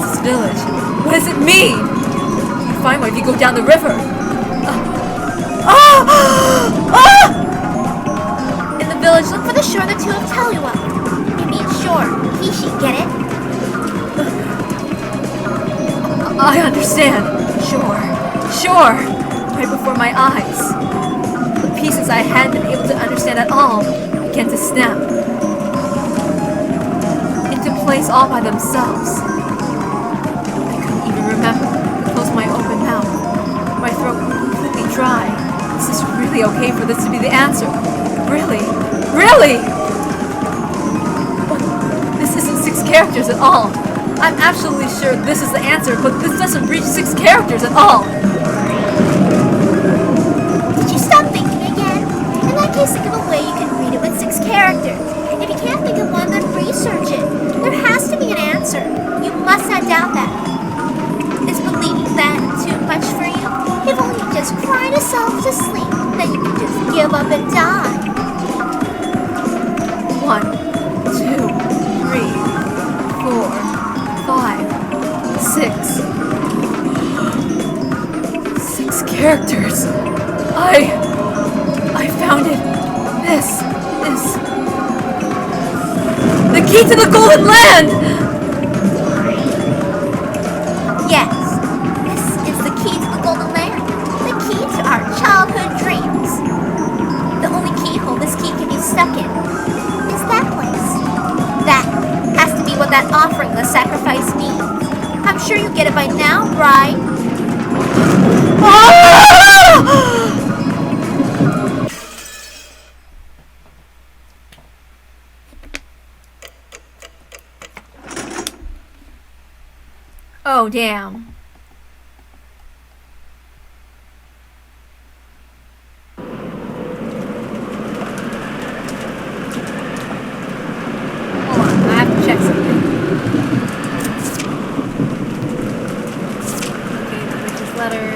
This village. What does it mean? You find one if you go down the river. In the village, look for the shore the two of Tellua. It means shore. Kishi, get it? I understand. Sure. Right before my eyes. The pieces I hadn't been able to understand at all began to snap into place all by themselves. I couldn't even remember to close my open mouth. My throat grew completely dry. Is this really okay for this to be the answer? Really? This isn't 6 characters at all. I'm absolutely sure this is the answer, but this doesn't reach 6 characters at all. Did you stop thinking again? In that case, think of a way you can read it with 6 characters. If you can't think of one, then research it. There has to be an answer. You must not doubt that. Is believing that too much for you? If only you just cry yourself to sleep, then you can just give up and die. 1, 2, 3, 4, 5, 6. 6 characters. I found it. This is the key to the Golden Land! Yes, this is the key to the Golden Land. The key to our childhood dreams. The only keyhole this key can be stuck in is that place. That has to be what that offering, the sacrifice, means. I'm sure you get it by now, right? Oh, damn. Hold on, I have to check something. Okay, the witch's letter.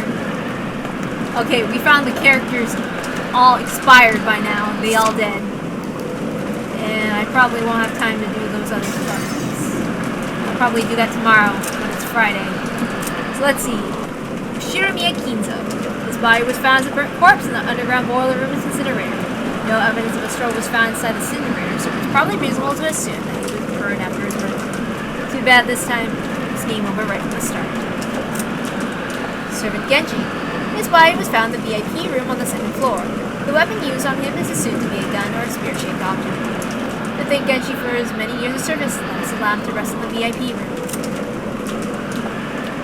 Okay, we found the characters all expired by now. They all dead. And I probably won't have time to do those other instructions. I'll probably do that tomorrow when it's Friday. So let's see. Ushirimiya Kinzo. His body was found as a burnt corpse in the underground boiler room and incinerator. No evidence of a struggle was found inside the incinerator, so it's probably reasonable to assume that he was burned after his murder. Too bad this time, it's game over right from the start. Servant Genji. His body was found in the VIP room on the 2nd floor. The weapon used on him is assumed to be a gun or a spear-shaped object. To thank Genji for his many years of service, let us allow him to rest in the VIP room.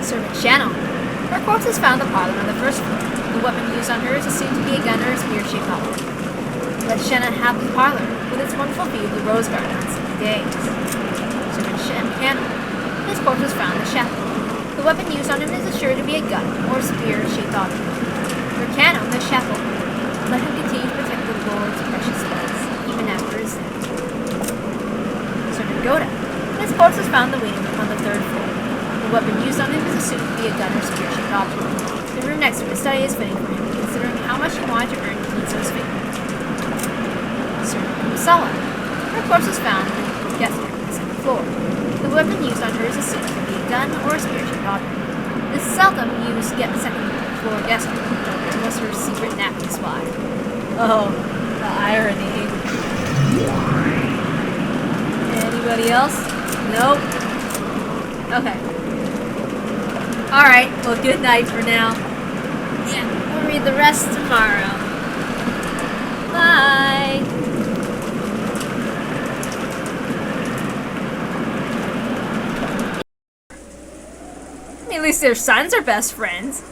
Servant Shannon. Her corpse is found in the parlor on the 1st floor. The weapon used on her is assumed to be a gun or a spear-shaped object. Let Shannon have the parlor, with its wonderful view of the rose garden on sunny days. Servant Shannon. His corpse was found in the chapel. The weapon used on him is assured to be a gun or spear-shaped object. For Kano, the chapel. Let him continue to protect the Lord's precious lands, even be a gun or spear-shaped object. The room next to his study is fitting for him, considering how much he wanted to earn to keep his fate. Sir Kusala. Her corpse was found in the guest room on the second floor. The weapon used on her is assumed to be a gun or a spear-shaped object. This is seldom used second floor guest room, unless her secret napping spot. Oh, the irony. Anybody else? Nope. Okay. Alright, well, good night for now. Yeah, we'll read the rest tomorrow. Bye! At least their sons are best friends.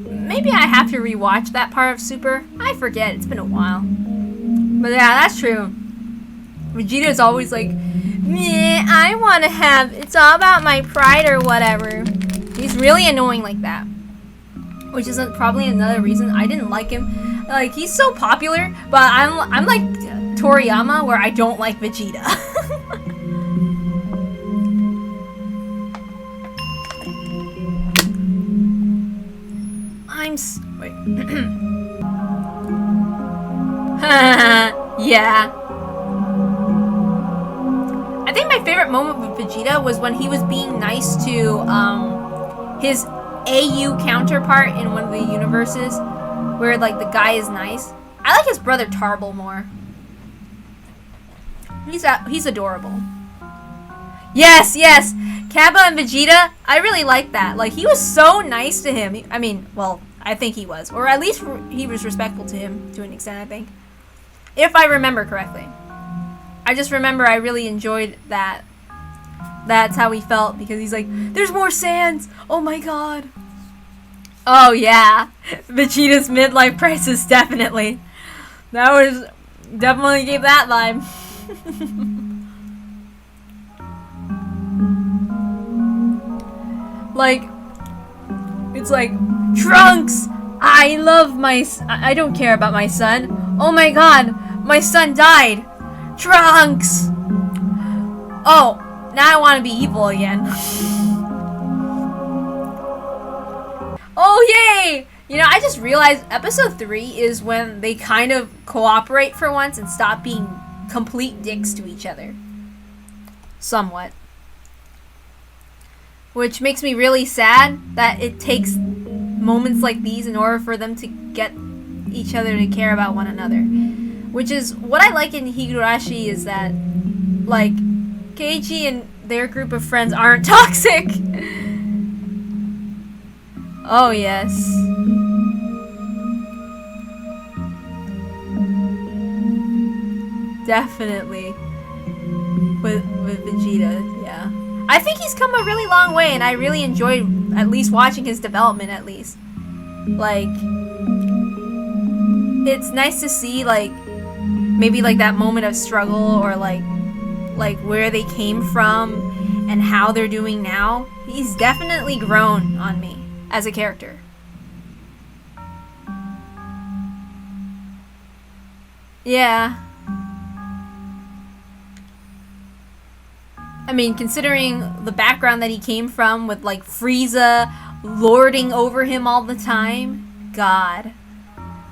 Maybe I have to rewatch that part of Super. I forget, it's been a while. But yeah, that's true. Vegeta's always like, meh, I want to have, it's all about my pride or whatever. He's really annoying like that. Which is probably another reason I didn't like him. Like, he's so popular, but I'm like Toriyama, where I don't like Vegeta. Wait. Yeah. I think my favorite moment with Vegeta was when he was being nice to his AU counterpart in one of the universes, where like the guy is nice. I like his brother Tarble more. He's adorable. Yes, yes. Kappa and Vegeta, I really like that. Like, he was so nice to him. I mean, well, I think he was. Or at least he was respectful to him to an extent, I think. If I remember correctly. I just remember I really enjoyed that. That's how he felt, because he's like, there's more sands! Oh my god. Oh yeah. Vegeta's midlife crisis, definitely. That was, definitely gave that vibe. Like, it's like, Trunks! I love I don't care about my son. Oh my god, my son died! Trunks! Oh, now I want to be evil again. Oh, yay! You know, I just realized episode 3 is when they kind of cooperate for once and stop being complete dicks to each other. Somewhat. Which makes me really sad that it takes moments like these in order for them to get each other to care about one another. Which is what I like in Higurashi, is that, like, Keiichi and their group of friends aren't toxic. Oh, yes. Definitely. With Vegeta, yeah. I think he's come a really long way, and I really enjoyed at least watching his development, at least. Like, it's nice to see, like, maybe, like, that moment of struggle, or, like, where they came from, and how they're doing now. He's definitely grown on me, as a character. Yeah. I mean, considering the background that he came from with, like, Frieza lording over him all the time. God.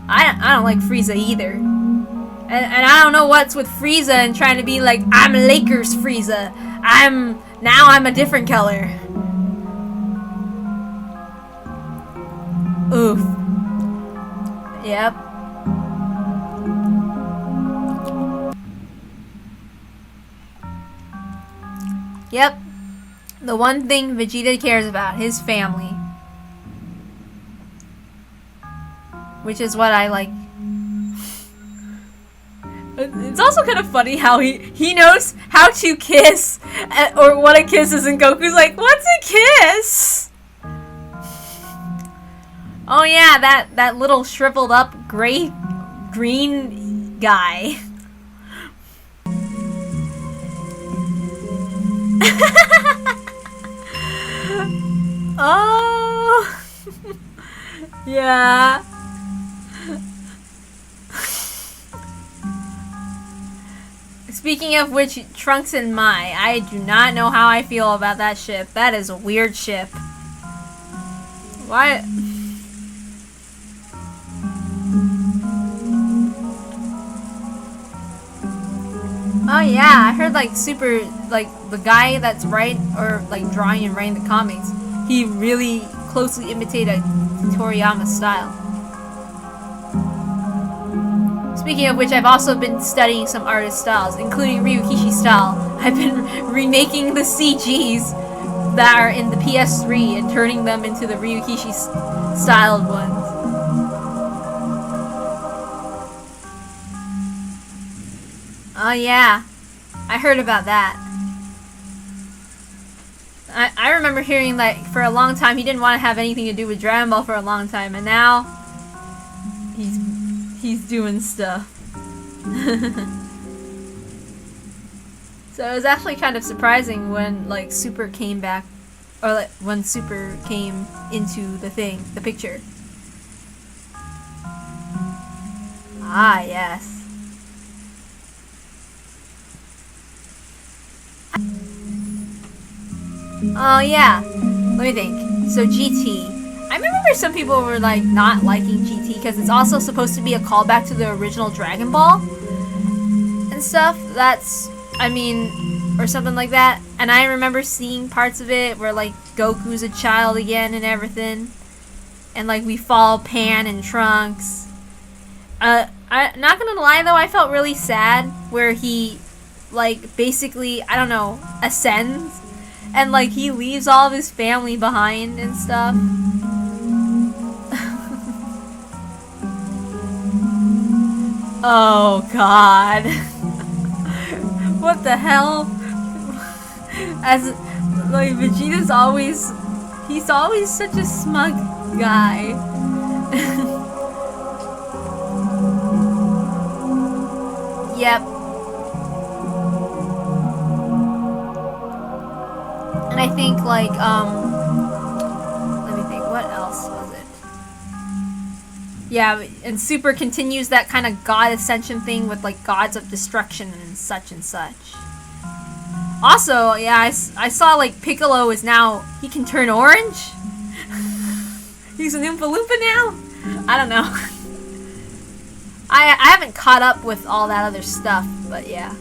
I don't like Frieza either. And I don't know what's with Frieza and trying to be like, I'm Lakers Frieza. Now I'm a different color. Oof. Yep. Yep. The one thing Vegeta cares about, his family. Which is what I like. It's also kind of funny how he knows how to kiss, or what a kiss is, and Goku's like, what's a kiss? Oh yeah, that little shriveled up green guy. Oh. Yeah. Speaking of which, Trunks and Mai, I do not know how I feel about that ship. That is a weird ship. Why? Oh yeah, I heard like super, like the guy that's drawing and writing the comics, he really closely imitated Toriyama's style. Speaking of which, I've also been studying some artist styles, including Ryukishi style. I've been remaking the CGs that are in the PS3 and turning them into the Ryukishi styled ones. Oh yeah, I heard about that. I remember hearing that for a long time he didn't want to have anything to do with Dragon Ball for a long time, and now he's doing stuff. So it was actually kind of surprising when like Super came back, or like when Super came into the picture. Ah yes. Oh yeah, let me think. So GT. I remember some people were like not liking GT because it's also supposed to be a callback to the original Dragon Ball and stuff. Or something like that. And I remember seeing parts of it where like Goku's a child again and everything. And like we follow Pan and Trunks. I'm not gonna lie though, I felt really sad where he like basically, I don't know, ascends. And like he leaves all of his family behind and stuff. Oh god. What the hell? As like Vegeta's he's always such a smug guy. Yep. And I think like let me think, what else was it? Yeah, and Super continues that kind of god ascension thing with like gods of destruction and such and such. Also, yeah, I saw like Piccolo is now, he can turn orange. He's an Oompa Loompa now. I don't know. I haven't caught up with all that other stuff, but yeah.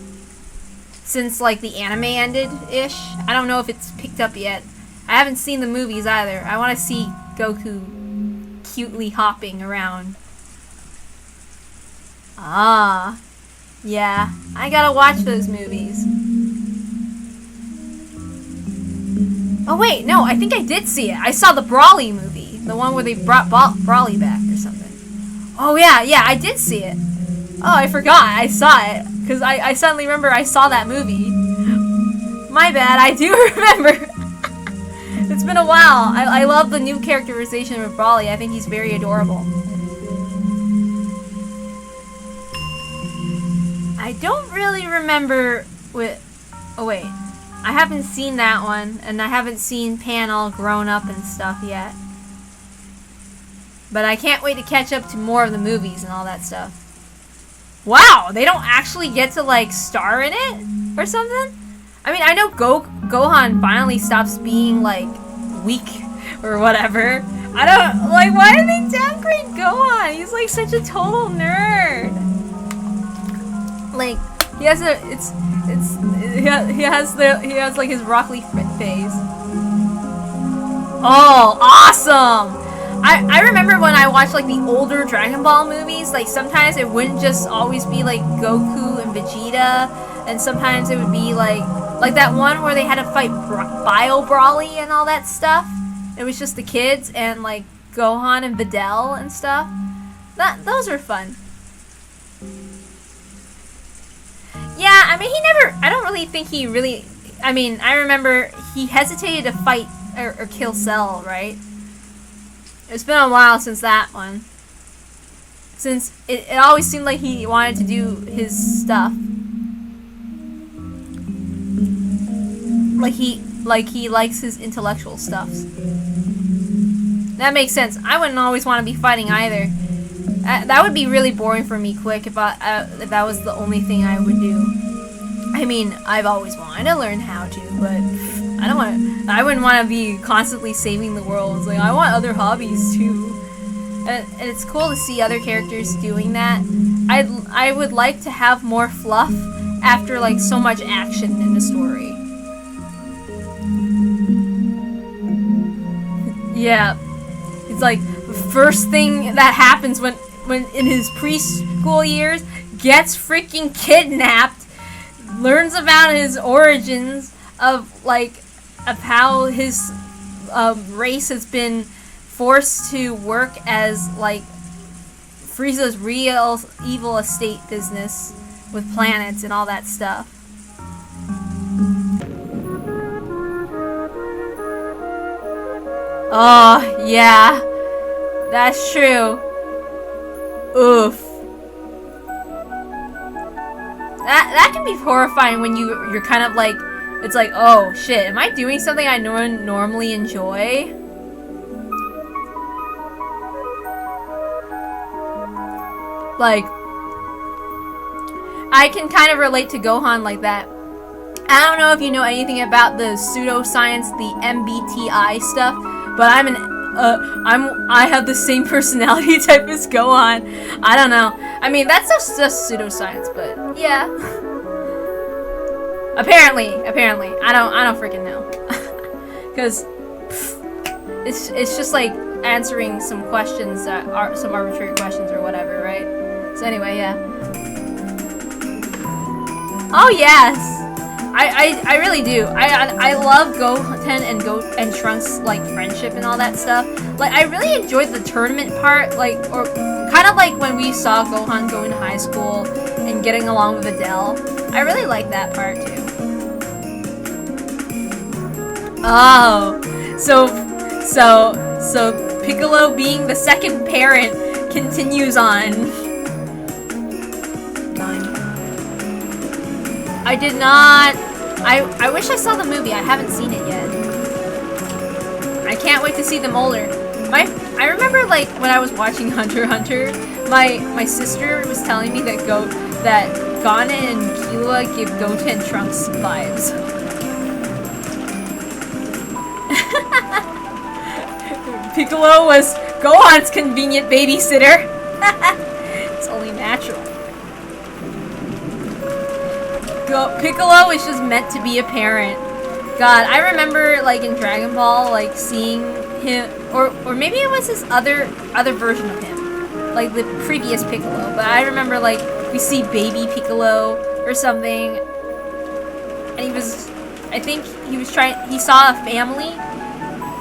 Since like the anime ended-ish, I don't know if it's picked up yet. I haven't seen the movies either. I want to see Goku cutely hopping around. Ah, yeah, I gotta watch those movies. Oh wait, no, I think I did see it. I saw the Brawly movie, the one where they brought Brawly back or something. Oh yeah, I did see it. Oh, I forgot, I saw it, because I suddenly remember I saw that movie. My bad, I do remember. It's been a while. I love the new characterization of Brawly. I think he's very adorable. I don't really remember oh wait. I haven't seen that one, and I haven't seen Pan all grown up and stuff yet. But I can't wait to catch up to more of the movies and all that stuff. Wow, they don't actually get to like star in it or something? I mean, I know Gohan finally stops being like weak or whatever. I don't like, why did they downgrade Gohan? He's like such a total nerd. Like he has like his Rock Lee phase. Oh, awesome! I remember when I watched like the older Dragon Ball movies, like sometimes it wouldn't just always be like Goku and Vegeta, and sometimes it would be like that one where they had to fight Bio Brawly and all that stuff. It was just the kids and like Gohan and Videl and stuff. Those are fun. Yeah, I mean I don't really think he really, I mean, I remember he hesitated to fight or kill Cell, right? It's been a while since that one. Since it always seemed like he wanted to do his stuff. Like he likes his intellectual stuffs. That makes sense. I wouldn't always want to be fighting either. That would be really boring for me quick if that was the only thing I would do. I mean, I've always wanted to learn how to, but I wouldn't want to be constantly saving the world. It's like, I want other hobbies too. And it's cool to see other characters doing that. I would like to have more fluff after like so much action in the story. Yeah. It's like the first thing that happens when in his preschool years, gets freaking kidnapped, learns about his origins of how his race has been forced to work as like Frieza's real evil estate business with planets and all that stuff. Oh, yeah. That's true. Oof. That can be horrifying when you're kind of like, it's like, oh shit, am I doing something I normally enjoy? Like, I can kind of relate to Gohan like that. I don't know if you know anything about the pseudoscience, the MBTI stuff, but I have the same personality type as Gohan. I don't know. I mean, that's just pseudoscience, but yeah. Apparently, I don't freaking know. Cause it's just like answering some questions that are some arbitrary questions or whatever, right? So anyway, yeah. Oh yes. I really do. I love Goten and Trunks like friendship and all that stuff. Like I really enjoyed the tournament part, like or kind of like when we saw Gohan going to high school and getting along with Adele. I really like that part too. Oh, so Piccolo being the second parent continues on. I did not. I wish I saw the movie. I haven't seen it yet. I can't wait to see them older. I remember like when I was watching Hunter x Hunter, my sister was telling me that Gon and Killua give Goten and Trunks vibes. Piccolo was Gohan's convenient babysitter. It's only natural. Piccolo is just meant to be a parent. God, I remember like in Dragon Ball, like seeing him, or maybe it was his other version of him, like the previous Piccolo. But I remember like we see baby Piccolo or something, and he saw a family.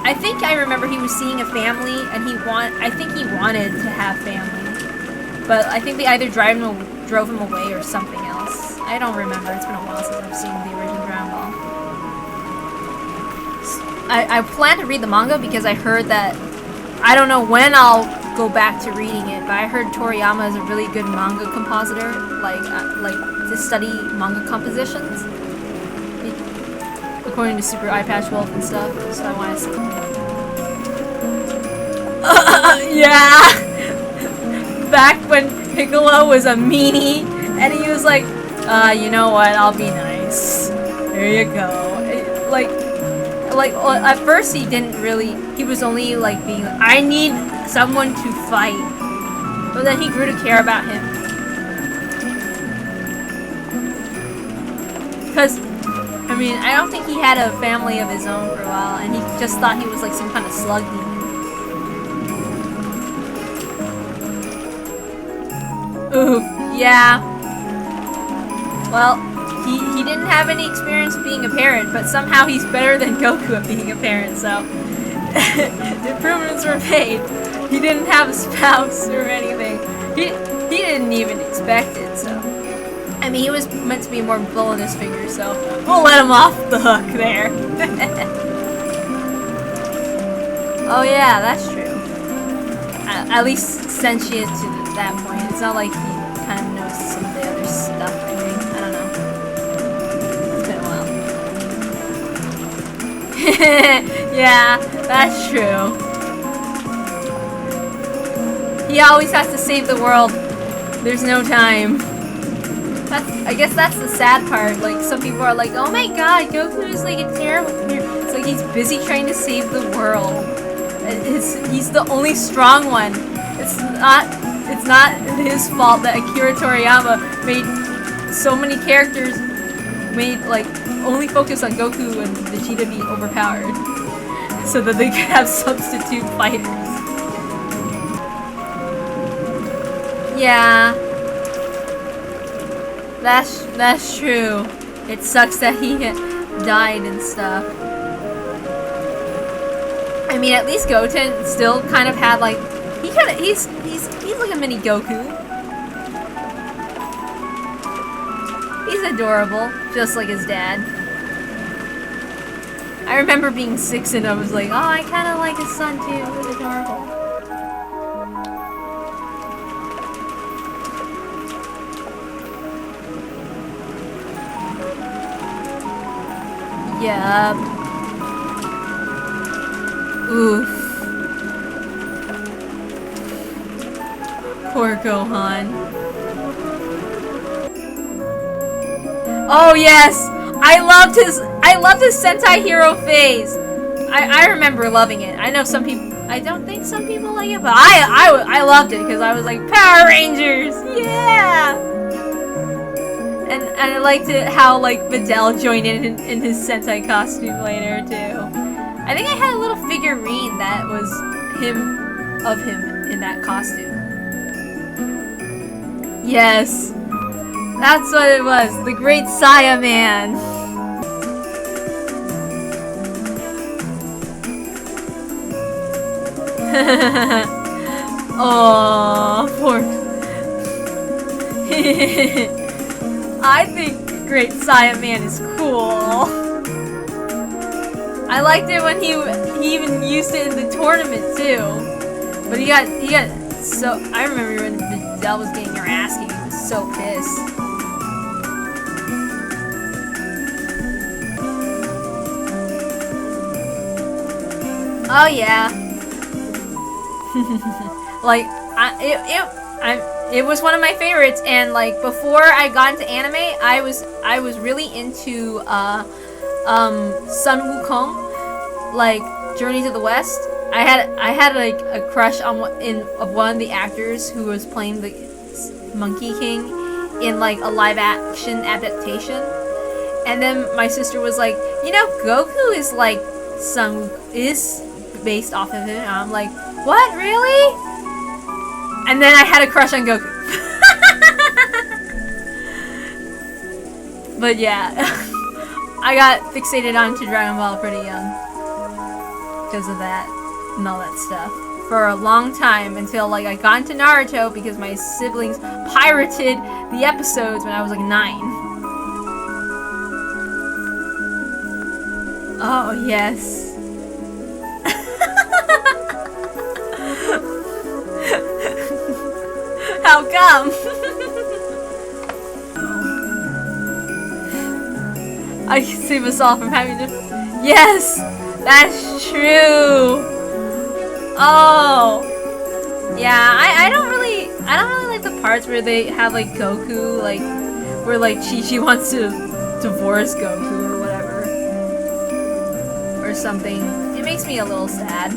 I think I remember he was seeing a family, and I think he wanted to have family, but I think they either drove him away or something else. I don't remember. It's been a while since I've seen the original Dragon Ball. I plan to read the manga because I heard that, I don't know when I'll go back to reading it, but I heard Toriyama is a really good manga compositor, like to study manga compositions, according to Super Eye Patch Wolf and stuff. So I want to see. Yeah. Back when Piccolo was a meanie, and he was like, you know what? I'll be nice. There you go. Well, at first he didn't really. He was only like being like, I need someone to fight. But then he grew to care about him. Because, I mean, I don't think he had a family of his own for a while, and he just thought he was like some kind of slug demon. Oof, yeah. Well, he didn't have any experience being a parent, but somehow he's better than Goku at being a parent, so the improvements were made. He didn't have a spouse or anything. He didn't even expect it, so. I mean, he was meant to be more bull in his finger, so we'll let him off the hook there. Oh yeah, that's true. At least sentient to that point. It's not like he kind of knows some of the other stuff, I think. I don't know. It's been a while. Yeah, that's true. He always has to save the world. There's no time. I guess that's the sad part. Like, some people are like, oh my god, Goku is like a terrible character. It's like he's busy trying to save the world. He's the only strong one. It's not his fault that Akira Toriyama made so many characters like only focus on Goku and Vegeta being overpowered so that they could have substitute fighters. Yeah. That's true. It sucks that he died and stuff. I mean, at least Goten still kind of had like he's like a mini Goku. He's adorable, just like his dad. I remember being 6 and I was like, oh, I kind of like his son too. He's adorable. Yup. Oof. Poor Gohan. Oh yes! I loved his Sentai Hero phase! I remember loving it. I know some people, I don't think some people like it, but I loved it because I was like, Power Rangers! Yeah! And I liked it how like Videl joined in his Sentai costume later too. I think I had a little figurine that was of him in that costume. Yes, that's what it was. The Great Saya Man. Oh, poor. I think Great Saya Man is cool. I liked it when he even used it in the tournament too. But he got so. I remember when Videl was getting her ass kicked. He was so pissed. Oh yeah. Like it was one of my favorites, and like before I got into anime, I was really into Sun Wukong, like Journey to the West. I had like a crush on one of the actors who was playing the Monkey King in like a live action adaptation. And then my sister was like, you know, Goku is like is based off of him. And I'm like, what, really? And then I had a crush on Goku. But yeah, I got fixated onto Dragon Ball pretty young because of that and all that stuff for a long time, until like I got into Naruto because my siblings pirated the episodes when I was like 9. Oh yes. How come? I can save us all from having to. Yes, that's true. Oh, yeah. I don't really like the parts where they have like Goku, like where like Chi-Chi wants to divorce Goku or whatever, or something. It makes me a little sad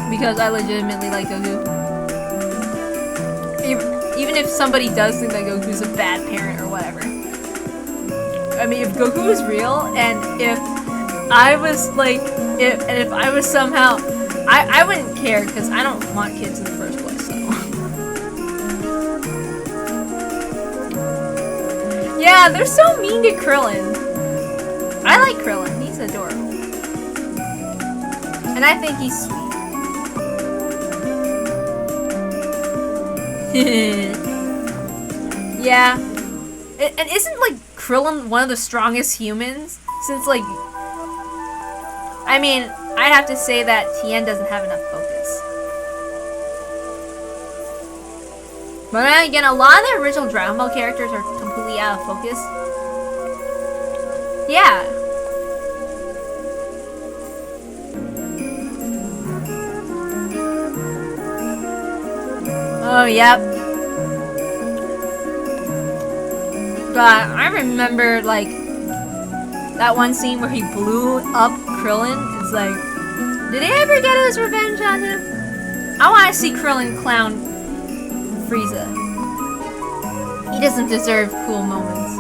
because I legitimately like Goku. Even if somebody does think that Goku's a bad parent or whatever. I mean, if Goku was real, and if I was like, if I was somehow, I wouldn't care because I don't want kids in the first place. So. Yeah, they're so mean to Krillin. I like Krillin. He's adorable, and I think he's sweet. Yeah. And isn't like Krillin one of the strongest humans? Since like, I mean, I have to say that Tien doesn't have enough focus. But then again, a lot of the original Dragon Ball characters are completely out of focus. Yeah. Oh, yep. God, I remember, like, that one scene where he blew up Krillin. It's like, did he ever get his revenge on him? I want to see Krillin clown Frieza. He doesn't deserve cool moments.